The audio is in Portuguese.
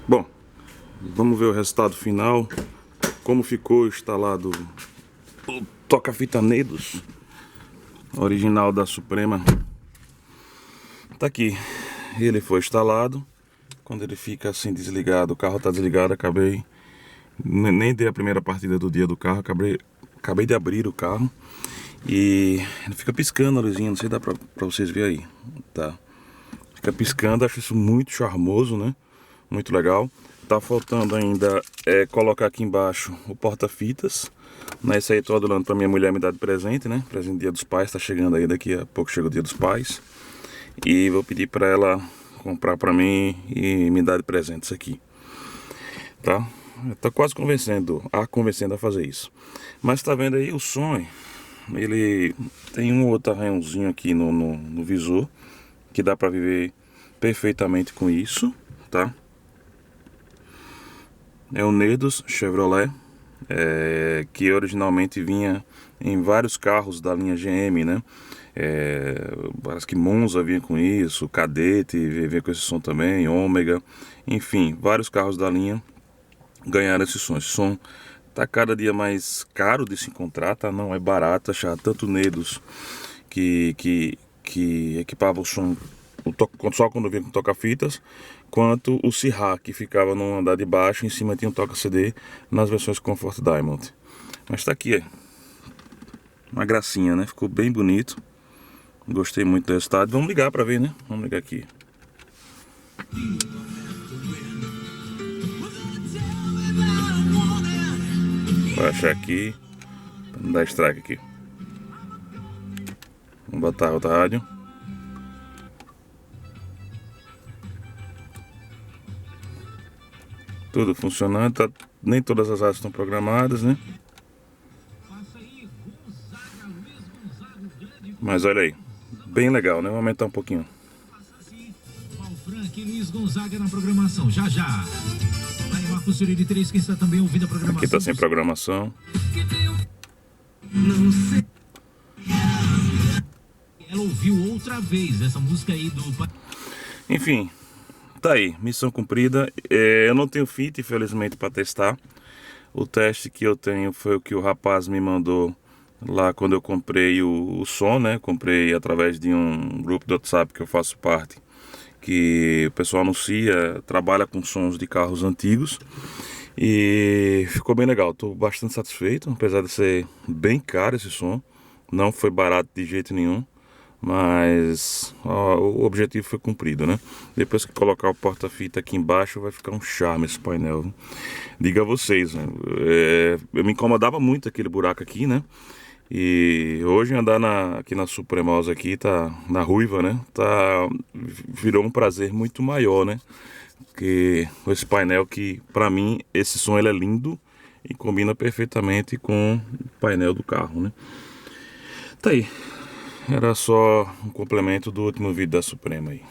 Bom, vamos ver o resultado final. Como ficou instalado o toca-fita Nedos original da Suprema. Tá aqui, ele foi instalado. Quando ele fica assim desligado, o carro tá desligado, nem dei a primeira partida do dia do carro, acabei de abrir o carro e ele fica piscando a luzinha, não sei se dá pra vocês verem aí, tá? Fica piscando, acho isso muito charmoso, né? Muito legal. Tá faltando ainda colocar aqui embaixo o porta-fitas. Nesse aí tô adorando pra minha mulher me dar de presente, né? Presente Dia dos Pais, tá chegando aí, daqui a pouco chega o Dia dos Pais. E vou pedir pra ela comprar pra mim e me dar de presente isso aqui, tá? Tá quase convencendo a fazer isso. Mas tá vendo aí o som? Ele tem um outro arranhãozinho aqui no visor, que dá pra viver perfeitamente com isso, tá? É o Nedos Chevrolet, que originalmente vinha em vários carros da linha GM, né? Parece que Monza vinha com isso, Cadete vinha com esse som também, Ômega, enfim, vários carros da linha ganharam esse som. Esse som tá cada dia mais caro de se encontrar, tá? Não é barato achar tanto Nedos que equipava o som só quando vinha com toca-fitas, quanto o Syrah, que ficava no andar de baixo, em cima tinha um toca-CD nas versões Comfort Diamond. Mas tá aqui, uma gracinha, né? Ficou bem bonito. Gostei muito do resultado. Vamos ligar pra ver, né? Vamos ligar aqui. Vou achar aqui, pra não dar strike aqui. Vamos botar a outra rádio. Tudo funcionando, tá? Nem todas as rádios estão programadas, né? Mas olha aí, bem legal, né? Vou aumentar um pouquinho. Frank Luiz Gonzaga na programação, já. Aí Marcos Cirilo de 3, que está também ouvindo a programação. Aqui tá sem programação. Não sei. Ela ouviu outra vez essa música aí do... Enfim, tá aí, missão cumprida. Eu não tenho fita, infelizmente, para testar. O teste que eu tenho foi o que o rapaz me mandou lá quando eu comprei o som, né? Comprei através de um grupo do WhatsApp que eu faço parte, que o pessoal anuncia, trabalha com sons de carros antigos. E ficou bem legal, tô bastante satisfeito, apesar de ser bem caro esse som. Não foi barato de jeito nenhum. Mas o objetivo foi cumprido, né? Depois que colocar o porta-fita aqui embaixo, vai ficar um charme esse painel. Diga a vocês, né? Eu me incomodava muito aquele buraco aqui, né? E hoje andar aqui na Supremosa aqui, tá na Ruiva, né? Virou um prazer muito maior, né? Que esse painel que, pra mim, esse som ele é lindo e combina perfeitamente com o painel do carro, né? Tá aí. Era só um complemento do último vídeo da Suprema aí.